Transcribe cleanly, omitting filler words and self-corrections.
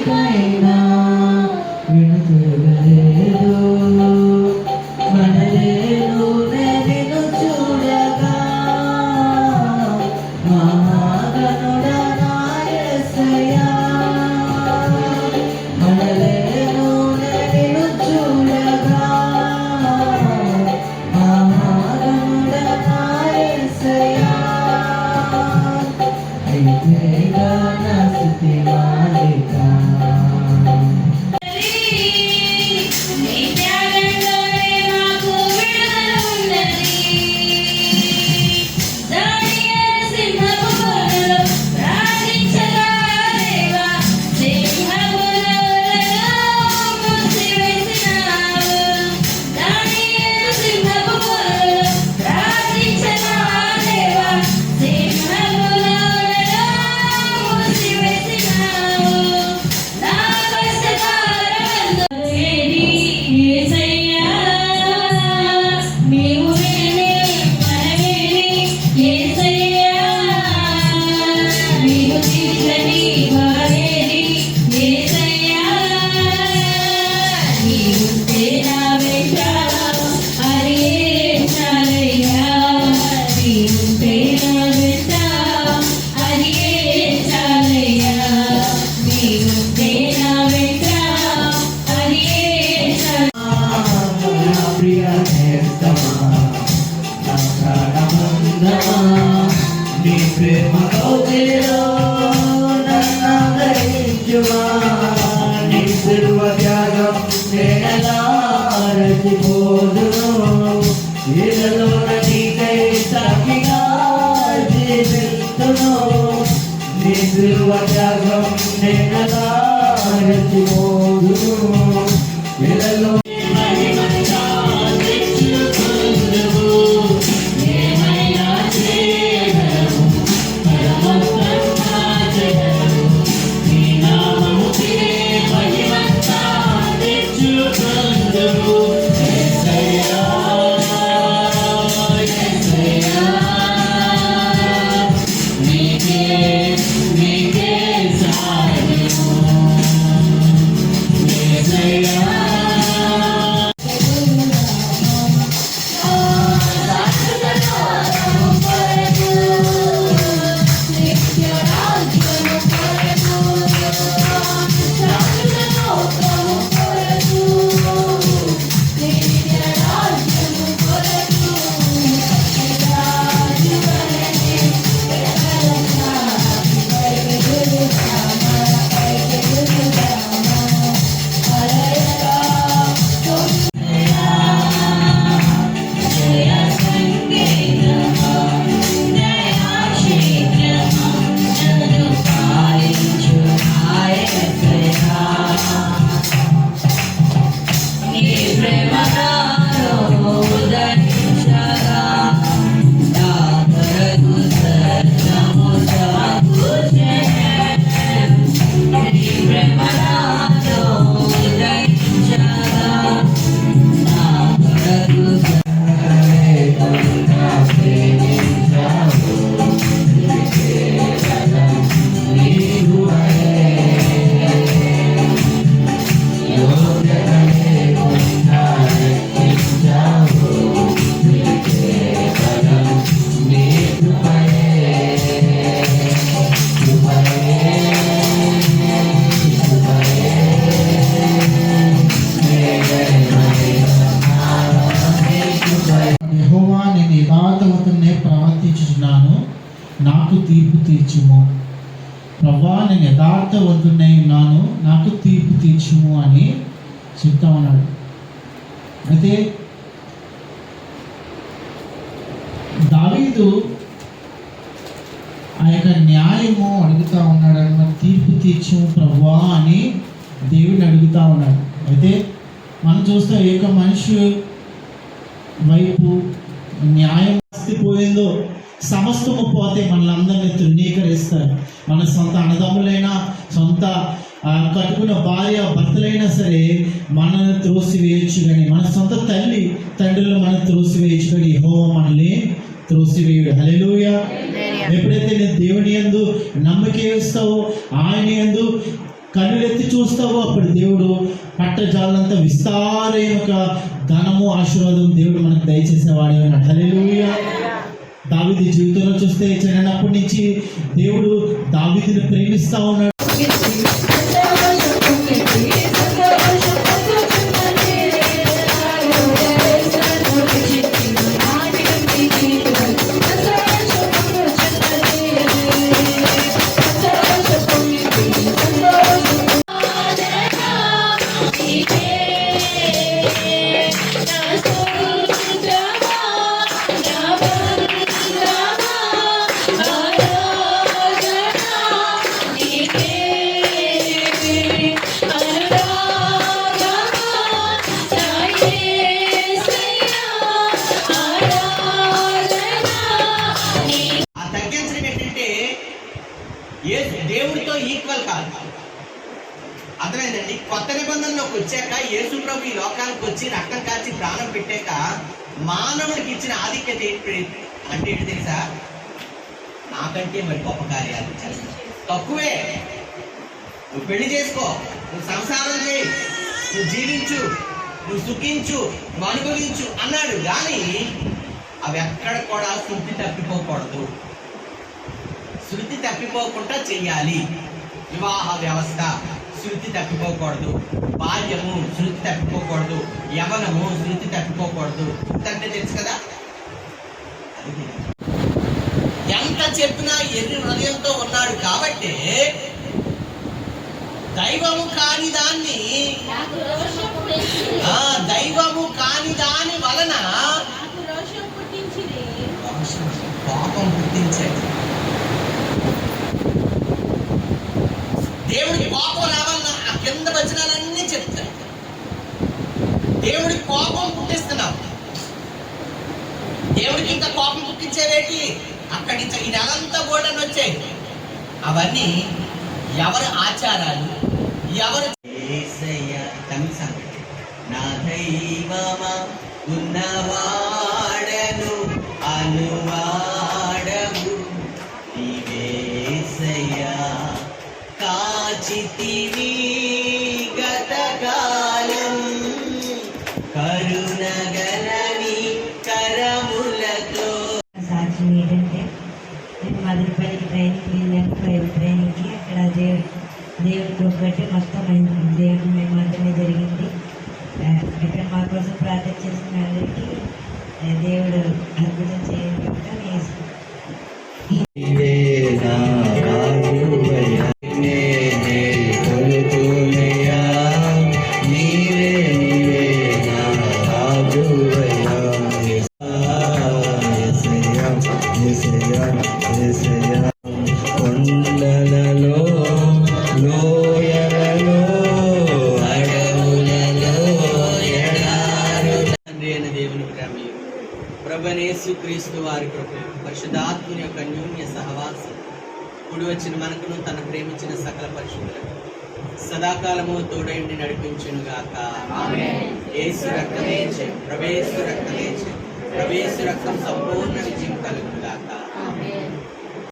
దేనికైనా విడుదలలేదు. మనలేను నేను చూడగా మహాగణుడా నా యేసయ్యా. మనలేను నేను చూడగా మహాగణుడా నా యేసయ్యా. అయితేగా నా స్తుతి మాలిక నీ ప్రేమ కౌగిలిలో నన్ను ధరించుమా. నీ సిలువ త్యాగం నేనెలా మరచిపోదును. ఇళ్ళలోన నీకై సాక్షిగా జీవిస్తును. నీ సిలువ త్యాగం నేనెలా మరచిపోదును. ఇళ్ళలో ప్రవర్తించుచున్నాను, నాకు తీర్పు తీర్చుము. ప్రభువా, నేను యథార్థవంతుడై ఉన్నాను, నాకు తీర్పు తీర్చుము అని చెప్తా ఉన్నాడు. అయితే దావీదు ఆ యొక్క న్యాయము అడుగుతా ఉన్నాడు అన్నమాట. తీర్పు తీర్చుము ప్రభువా అని దేవుడిని అడుగుతా ఉన్నాడు. అయితే మనం చూస్తే ఏ యొక్క మనిషి వైపు న్యాయం పోయిందో సమస్తము పోతే మనలందరినీ తృణీకరిస్తారు. మన సొంత అన్నదమ్ములైనా సొంత కట్టుకున్న భార్య భర్తలైనా సరే మనల్ని త్రోసివేయచ్చు, కానీ మన సొంత తల్లి తండ్రులు మనం త్రోసివేయచ్చు, కానీ యెహోవా మనల్ని త్రోసివేయుడు. హల్లెలూయా. ఎప్పుడైతే నేను దేవుని యందు నమ్మకం వేస్తావో, ఆయన యందు కన్నులెత్తి చూస్తావో అప్పుడు దేవుడు పట్టజాలంత విస్తారైన ఒక ధనము ఆశీర్వాదం దేవుడు మనకు దయచేసిన వాడే ఉన్నాడు. హల్లెలూయా. దావీదు జీవితంలో చూస్తే చిన్నప్పటి నుంచి దేవుడు దావీదుని ప్రేమిస్తా ఉన్నాడు. దేవుడితో ఈక్వల్ కాదు. అర్థమైందండి? కొత్త నిబంధనలోకి వచ్చాక యేసు ప్రభు ఈ లోకానికి వచ్చి రక్తం కాచి ప్రాణం పెట్టాక మానవుడికి ఇచ్చిన ఆధిక్యత అంటే ఏంటి తెలుసా? నాకంటే మరి గొప్ప కార్యాలు చేస్తా, తక్కువే. నువ్వు పెళ్లి చేసుకో, నువ్వు సంసారం చేయి, నువ్వు జీవించు, నువ్వు సుఖించు, నువ్వు అనుభవించు అన్నాడు. కానీ అవి ఎక్కడ కూడా శృతి తప్పిపోకూడదు. శృతి తప్పిపోకుండా చెయ్యాలి. వివాహ వ్యవస్థ శృతి తప్పిపోకూడదు, బాల్యము శృతి తప్పిపోకూడదు, యవనము శృతి తప్పిపోకూడదు. అంటే తెలుసు కదా. ఎంత చెప్పినా ఎర్రి హృదయంతో ఉన్నాడు కాబట్టి దైవము కాని దాన్ని వలన పాపం పుట్టించాడు. దేవుడికి కోపం రావాలన్నా ఆ కింద వచనాలన్నీ చెప్తాడు. దేవుడికి కోపం పుట్టిస్తున్నావు. దేవుడికి ఇంకా కోపం పుట్టించేవేటి? అక్కడి నుంచి ఈ నెలంతా కూడా వచ్చాయి. అవన్నీ ఎవరి ఆచారాలు, ఎవరు నా దైవమా ఉన్నవాడను అనువాడము నీవేసయ్యా కాచితివి గతకాలం కరుణగలని కరములతో. సాక్ష్యం ఏంటంటే నేను మదనపల్లికి ట్రైనింగ్కి వెళ్ళాను, ప్రైవేట్ ట్రైనింగ్కి. అక్కడ దేవుడికి ఒకటి మొత్తం దేవుడి మేము మాత్రమే జరిగింది. ఇక్కడ మా కోసం ప్రార్థన చేసిన అందరికీ దేవుడు అద్భుతం చేయండి. కొండలలో లోయలలో అడవులలో తండ్రి అయిన దేవుని ప్రేమ, ప్రభువైన యేసుక్రీస్తు వారి కృప, పరిశుద్ధాత్మని యొక్క అన్యోన్య సహవాసం కూడి వచ్చిన మనకును తన ప్రేమించిన సకల పరిశుద్ధులకు సదాకాలము తోడైండి నడిపించునుగాక. యేసు రక్తమే జయం, ప్రభుయేసు రక్తమే జయం, ప్రభుయేసు రక్తం సంపూర్ణ విజయం కలుగు.